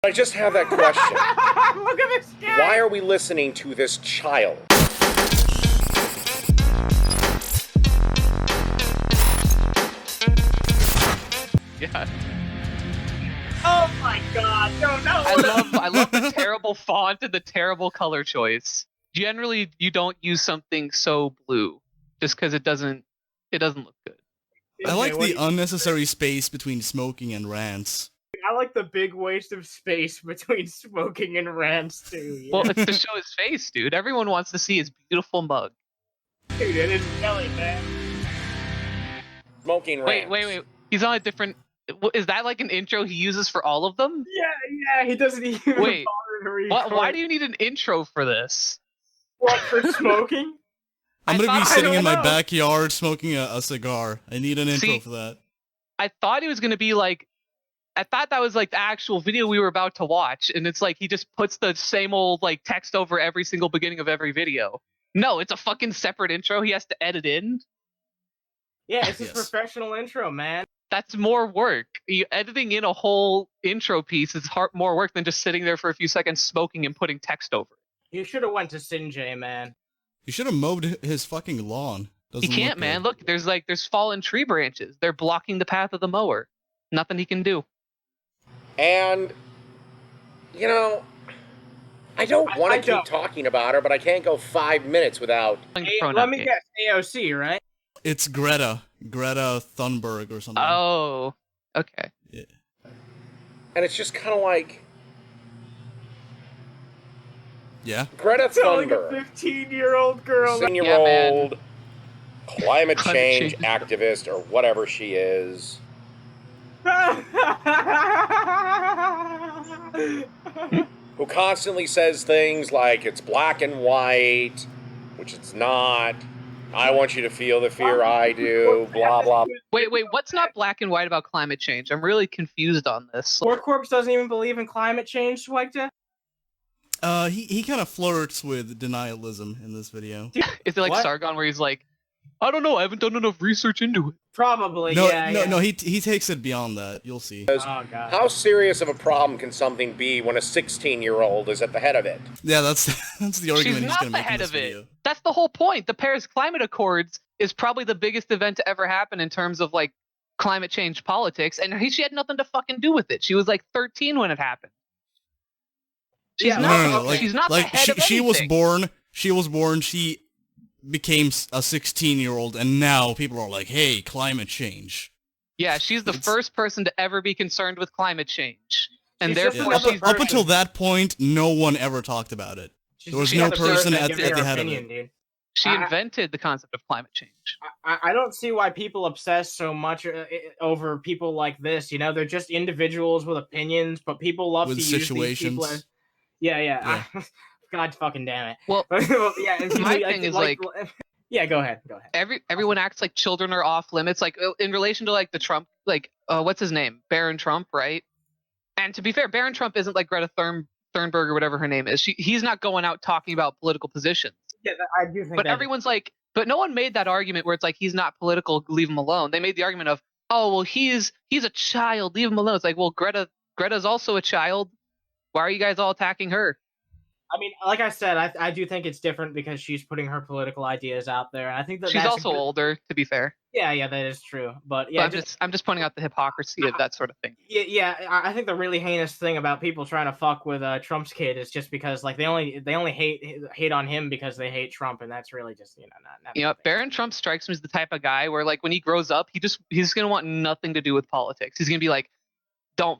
I just have that question. Look at this guy! Why are we listening to this child? Yeah. Oh my god, no. I love the terrible font and the terrible color choice. Generally, you don't use something so blue just because it doesn't look good. I like the unnecessary space between smoking and rants. I like the big waste of space between smoking and rants, too. Yeah. Well, it's to show his face, dude. Everyone wants to see his beautiful mug. Dude, it is jelly, man. Smoking rants. Wait. He's on a different... Is that like an intro he uses for all of them? Yeah, he doesn't even Wait, bother to record. why do you need an intro for this? What, for smoking? I'm gonna be sitting in my know. backyard smoking a cigar. I need an intro See, for that. I thought he was gonna be like... I thought that was like the actual video we were about to watch, and it's like he just puts the same old like text over every single beginning of every video. No, it's a fucking separate intro he has to edit in. Yeah, it's his Yes. professional intro, man. That's more work. Editing in a whole intro piece is more work than just sitting there for a few seconds smoking and putting text over it. You should have went to Sinjay, man. You should have mowed his fucking lawn. He Doesn't can't, look man. good. Look, there's fallen tree branches. They're blocking the path of the mower. Nothing he can do. And, you know, I don't want to keep talking about her, but I can't go 5 minutes without... Hey, let me guess, AOC, right? It's Greta Thunberg or something. Oh, okay. Yeah. And it's just kind of like... Yeah. Greta Telling a Thunberg, 15-year-old girl. 16-year-old climate Climate change change. activist or whatever she is. Who constantly says things like it's black and white, which it's not. I want you to feel the fear I do, blah, blah. Wait, what's not black and white about climate change? I'm really confused on this. Warcorpse doesn't even believe in climate change, SWEGTA? He kind of flirts with denialism in this video. Is it like What? Sargon where he's like, I don't know, I haven't done enough research into it. Probably, No, yeah. no, he takes it beyond that. You'll see. Oh, God. How serious of a problem can something be when a 16-year-old is at the head of it? Yeah, that's the argument She's he's not gonna the make in head this of it. video. That's the whole point. The Paris Climate Accords is probably the biggest event to ever happen in terms of like climate change politics, and she had nothing to fucking do with it. She was like 13 when it happened. She's Yeah, not. Like, she's not the head of she was anything. born. She became a 16-year-old, and now people are like, "Hey, climate change." Yeah, she's the first person to ever be concerned with climate change, and She's just therefore another she's. Up until that point, no one ever talked about it. There was She's no another person that at gives the her head of opinion, it. dude. She invented the concept of climate change. I don't see why people obsess so much over people like this. You know, they're just individuals with opinions, but people love With to use these people situations. as... Yeah. God fucking damn it. Well, yeah. And my thing is like... Yeah, go ahead. Everyone acts like children are off limits, like in relation to like the Trump, like what's his name, Barron Trump, right? And to be fair, Barron Trump isn't like Greta Thunberg or whatever her name is. He's not going out talking about political positions. Yeah, I do think. But everyone's like, but no one made that argument where it's like he's not political, leave him alone. They made the argument of, oh well, he's a child, leave him alone. It's like, well, Greta's also a child. Why are you guys all attacking her? I mean, like I said, I do think it's different because she's putting her political ideas out there. I think that She's that's also older, to be fair. Yeah, that is true. But yeah, But I'm just pointing out the hypocrisy of that sort of thing. Yeah. I think the really heinous thing about people trying to fuck with Trump's kid is just because like they only hate on him because they hate Trump, and that's really just not. Barron Trump strikes me as the type of guy where like when he grows up, he's gonna want nothing to do with politics. He's gonna be like,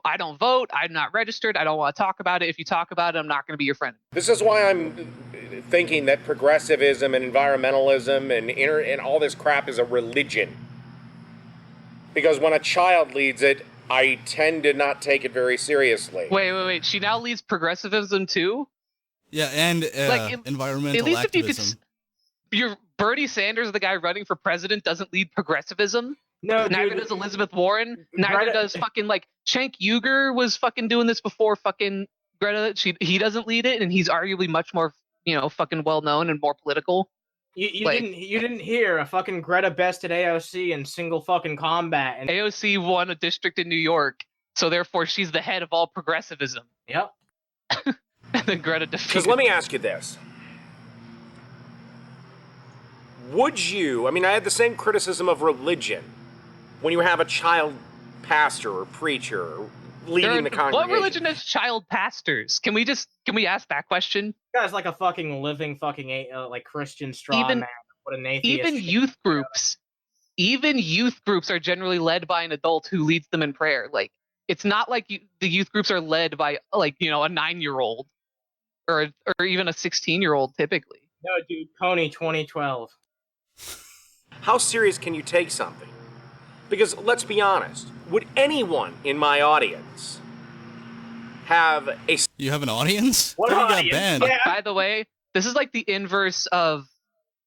I don't vote. I'm not registered. I don't want to talk about it. If you talk about it, I'm not going to be your friend. This is why I'm thinking that progressivism and environmentalism and all this crap is a religion. Because when a child leads it, I tend to not take it very seriously. Wait. She now leads progressivism too? Yeah, and environmental at least activism. Your Bernie Sanders, the guy running for president, doesn't lead progressivism. No, neither dude, does Elizabeth Warren. Neither Greta, does fucking like Cenk Uygur was fucking doing this before fucking Greta. He doesn't lead it, and he's arguably much more fucking well known and more political. You didn't hear a fucking Greta bested AOC in single fucking combat, and AOC won a district in New York, So therefore, she's the head of all progressivism. Yep. And then Greta Because defeated. let me ask you this. Would you, I mean, I had the same criticism of religion when you have a child pastor or preacher leading the congregation. What religion has child pastors? Can we ask that question? Guy's like a fucking living fucking like Christian straw man. What an atheist. Even youth groups are generally led by an adult who leads them in prayer. Like, it's not like the youth groups are led by, like, you know, a 9-year-old or even a 16-year-old typically. No, dude, Coney 2012. How serious can you take something? Because let's be honest, would anyone in my audience have a... You have an audience? What You got audience? banned. Yeah. By the way, this is like the inverse of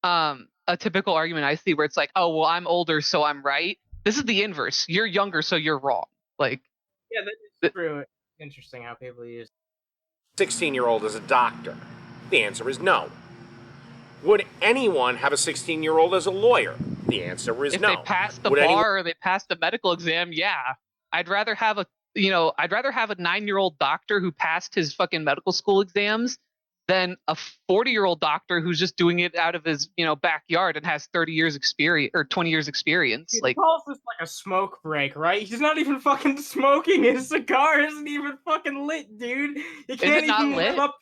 a typical argument I see where it's like, oh, well, I'm older, so I'm right. This is the inverse. You're younger, so you're wrong. Like, Yeah, that is true. Interesting how people use 16-year-old as a doctor? The answer is no. Would anyone have a 16-year-old as a lawyer? The answer is if no. they pass the Would bar anyone- or they pass the medical exam, yeah. I'd rather have a 9-year-old doctor who passed his fucking medical school exams than a 40-year-old doctor who's just doing it out of his, backyard and has 30 years experience or 20 years experience. He Like, calls this like a smoke break, right? He's not even fucking smoking. His cigar isn't even fucking lit, dude. He can't it not even lit? live up.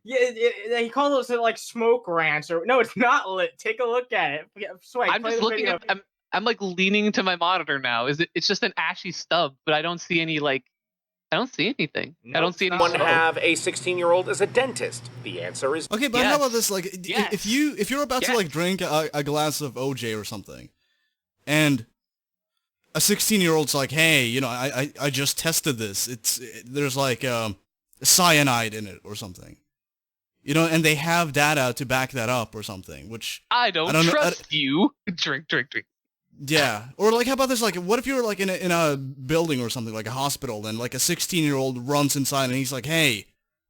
Yeah, he calls it like smoke rants or no, it's not lit. Take a look at it. Swag, I'm play just the looking video. at I'm like leaning to my monitor now. It's just an ashy stub, but I don't see any I don't see anything. No, I don't see it's any not. Would smoke. have a 16-year-old as a dentist? The answer is Okay, but Yes. how about this? Like, Yes. if you're about to Yes. like drink a glass of OJ or something, and a 16-year-old's like, hey, I just tested this. There's like cyanide in it or something, and they have data to back that up or something. Which I don't know- trust you. Drink. yeah, or like how about this? Like, what if you're like in a building or something, like a hospital, and like a 16-year-old runs inside and he's like, hey,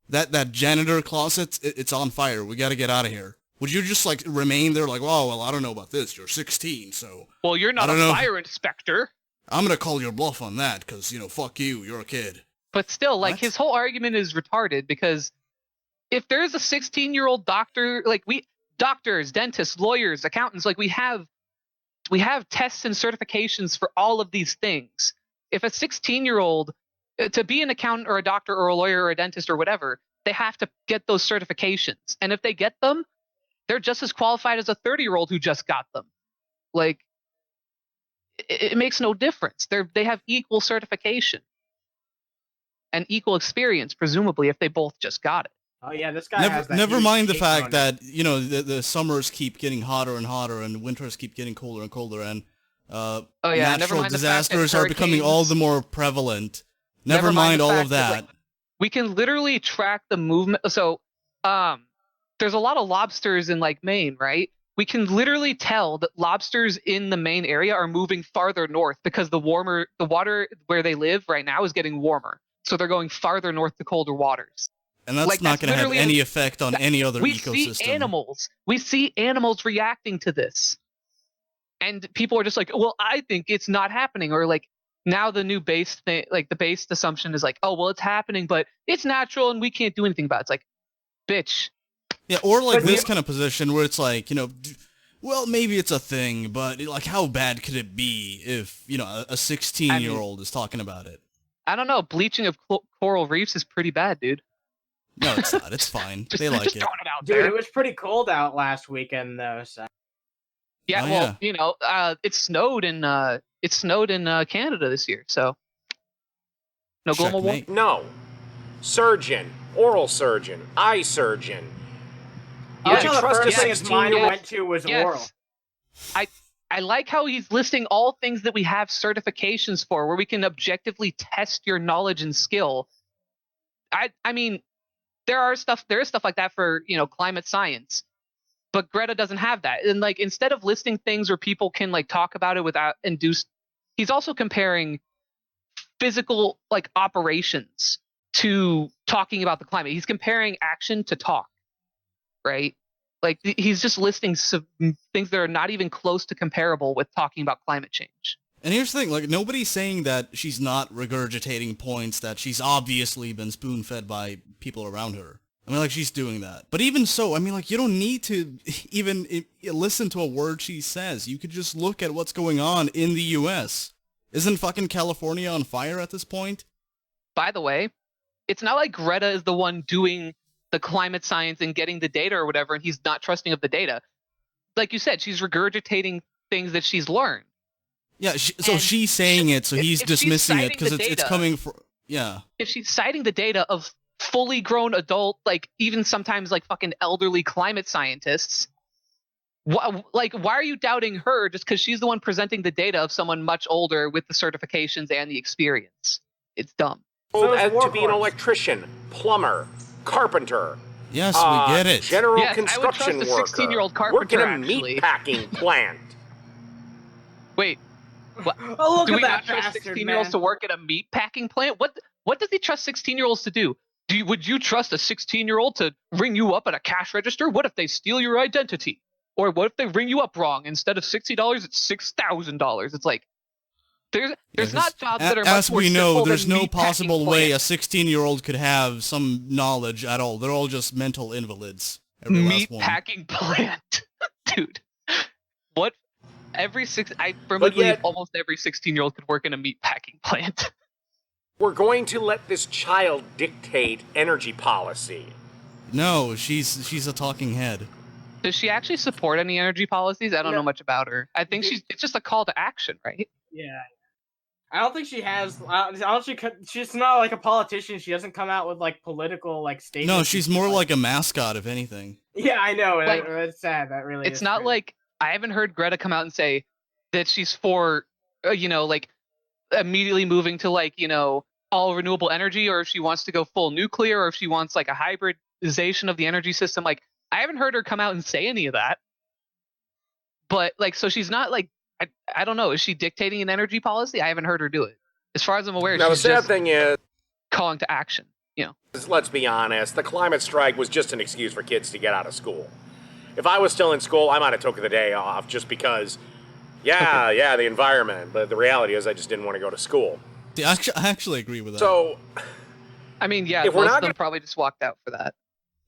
that janitor closet, it's on fire. We got to get out of here. Would you just like remain there like, oh, well, I don't know about this. You're 16, so Well, you're not I a don't know. fire inspector. I'm going to call your bluff on that because, fuck you. You're a kid. But still, like, What? his whole argument is retarded because if there's a 16-year-old doctor, like, doctors, dentists, lawyers, accountants, like, we have tests and certifications for all of these things. If a 16-year-old, to be an accountant or a doctor or a lawyer or a dentist or whatever, they have to get those certifications. And if they get them, they're just as qualified as a 30-year-old who just got them. Like, it makes no difference. They have equal certification and equal experience, presumably, if they both just got it. Oh yeah, this guy has that Never huge mind the cape fact on that, the summers keep getting hotter and hotter and winters keep getting colder and colder and Oh yeah, never natural mind the fact that disasters are becoming all the more prevalent. Never mind the all fact of that. like, we can literally track the movement. So, there's a lot of lobsters in like Maine, right? We can literally tell that lobsters in the Maine area are moving farther north because the water where they live right now is getting warmer. So they're going farther north to colder waters. And that's like, not that's going to have literally any effect on any other We ecosystem. see animals reacting to this. And people are just like, well, I think it's not happening. Or like now the new base thing, like the base assumption is like, oh, well, it's happening, but it's natural and we can't do anything about it. It's like, bitch. Yeah, or like But this we- kind of position where it's like, well, maybe it's a thing, but like how bad could it be if, a 16-year-old is talking about it? I don't know. Bleaching of coral reefs is pretty bad, dude. No, it's not. It's fine. Just, They like just it. throwing it out Dude, there. it was pretty cold out last weekend though. So. Yeah, Oh, well, yeah. it snowed in Canada this year, so no global warming. Checkmate. no. Surgeon, oral surgeon, eye surgeon. Yeah, Would you the trust a first thing his mind 16-year-old? went to was Yes. oral. I like how he's listing all things that we have certifications for, where we can objectively test your knowledge and skill. I mean, there is stuff like that for climate science, but Greta doesn't have that. And like instead of listing things where people can like talk about it without induced, he's also comparing physical like operations to talking about the climate. He's comparing action to talk, right? Like he's just listing some things that are not even close to comparable with talking about climate change. And here's the thing, like, nobody's saying that she's not regurgitating points that she's obviously been spoon-fed by people around her. I mean, like, she's doing that. But even so, I mean, like, you don't need to even listen to a word she says. You could just look at what's going on in the U.S. Isn't fucking California on fire at this point? By the way, it's not like Greta is the one doing the climate science and getting the data or whatever, and he's not trusting of the data. Like you said, she's regurgitating things that she's learned. Yeah, so she's saying it, so he's dismissing it because it's coming from... Yeah. If she's citing the data of fully grown adult, like even sometimes like fucking elderly climate scientists, why are you doubting her just because she's the one presenting the data of someone much older with the certifications and the experience? It's dumb. So to be an electrician, plumber, carpenter. Yes, we get it. General construction I would trust a worker. 16-year-old carpenter, work in a meat packing plant. Wait. What? Oh, look Do at we that not trust bastard, 16-year-olds man. to work at a meat packing plant? What does he trust 16-year-olds to do? Would you trust a 16-year-old to ring you up at a cash register? What if they steal your identity? Or what if they ring you up wrong? Instead of $60, it's $6,000. It's like there's not jobs that are much as more we know, simple there's than no meat packing possible way a plants. 16-year-old could have some knowledge at all. They're all just mental invalids. Every last Meat one. packing plant, dude. What? I firmly believe almost every 16-year-old could work in a meat packing plant. We're going to let this child dictate energy policy. No, she's a talking head. Does she actually support any energy policies? I don't No. know much about her. I think it's just a call to action, right? Yeah. I don't think she has. She's not like a politician. She doesn't come out with like political like statements. No, she's more like a mascot, if anything. Yeah, I know. Like, That's sad. That really. It's is not true. like I haven't heard Greta come out and say that she's for, like immediately moving to like, all renewable energy, or if she wants to go full nuclear, or if she wants like a hybridization of the energy system. Like, I haven't heard her come out and say any of that. But like, so she's not like, I don't know. Is she dictating an energy policy? I haven't heard her do it. As far as I'm aware, Now, the she's sad just thing is, calling to action. let's be honest, the climate strike was just an excuse for kids to get out of school. If I was still in school, I might have taken the day off just because, the environment. But the reality is I just didn't want to go to school. Yeah, I actually agree with that. So, I mean, yeah, If we're most not of them gonna- probably just walked out for that.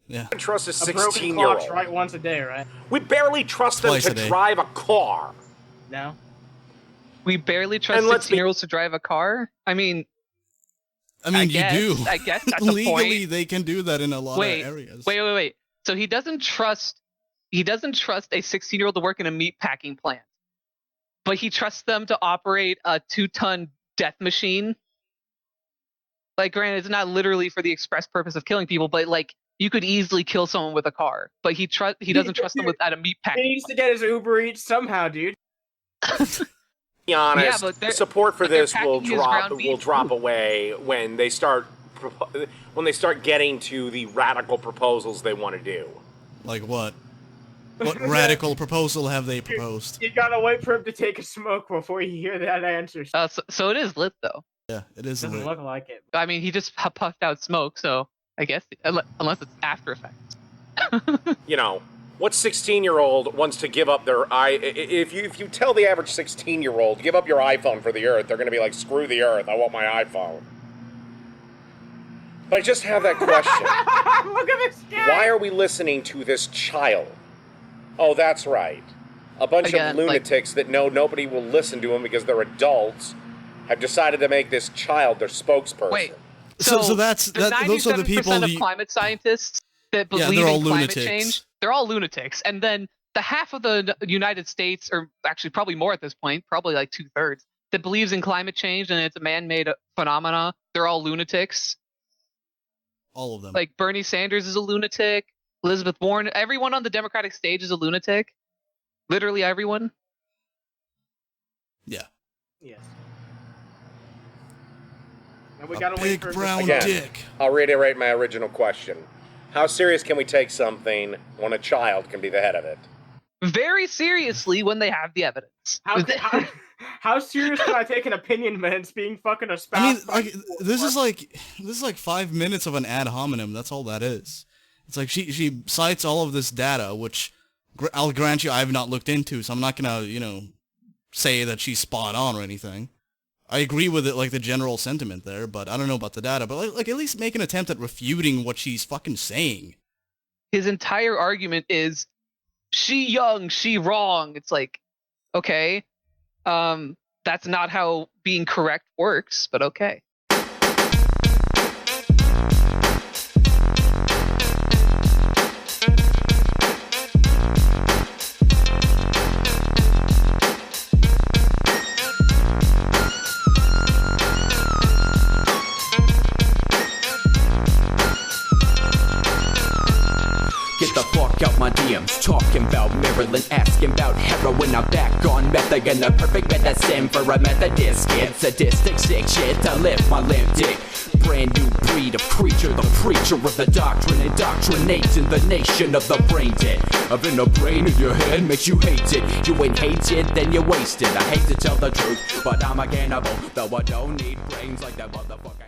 yeah. I trust a a broken 16-year-old. clock's right once a day, right? We barely trust them Twice to a day. drive a car. No. We barely trust And let's be- 16-year-olds to drive a car. I mean, I guess, you do. I guess that's a Legally, point. they can do that in a lot of areas. Wait. So he doesn't trust a 16-year-old to work in a meat packing plant, but he trusts them to operate a 2-ton death machine. Like, granted, it's not literally for the express purpose of killing people, but like you could easily kill someone with a car. But he doesn't trust them at a meat He packing. needs to get his Uber Eats somehow, dude. Be honest, Yeah, but they're- support for but they're this will packing his ground drop beef away when they start getting to the radical proposals they want to do. Like what? What radical proposal have they proposed? You gotta wait for him to take a smoke before you hear that answer. So it is lit though. Yeah, it is. Doesn't lit. look like it. I mean, he just puffed out smoke, so I guess unless it's After Effects. What 16-year-old wants to give up their if you tell the average 16-year-old give up your iPhone for the Earth, they're going to be like, screw the Earth, I want my iPhone. But I just have that question. Look at this guy. Why are we listening to this child? Oh, that's right. A bunch Again, of lunatics that know nobody will listen to them because they're adults have decided to make this child their spokesperson. Wait. So So those are the 97% people. of climate scientists that Yeah, believe they're all in climate lunatics. change, they're all lunatics. And then the half of the United States, or actually probably more at this point, probably like 2/3, that believes in climate change and it's a man-made phenomena, they're all lunatics. All of them. Like Bernie Sanders is a lunatic, Elizabeth Warren, everyone on the Democratic stage is a lunatic. Literally everyone. yeah. Yes. And we A gotta wait big for brown Again. dick. I'll reiterate my original question. How serious can we take something when a child can be the head of it? Very seriously when they have the evidence. How serious can I take an opinion when it's being fucking I espoused? mean, like this is like 5 minutes of an ad hominem. That's all that is. It's like she cites all of this data, which I'll grant you I have not looked into, so I'm not gonna say that she's spot on or anything. I agree with it, like the general sentiment there, but I don't know about the data. But like at least make an attempt at refuting what she's fucking saying. His entire argument is, she young, she wrong. It's like, okay, that's not how being correct works, but okay. Get the fuck out my DMs, talking about Maryland, asking about heroin. I'm back on meth again, the perfect medicine for a Methodist kid. Sadistic, sick shit to live my limp dick. Brand new breed of creature, the preacher of the doctrine, indoctrinating the nation of the brain dead. Having a brain in your head makes you hate it. You ain't hate it, then you waste it. I hate to tell the truth, but I'm a cannibal, though I don't need brains like that motherfucker.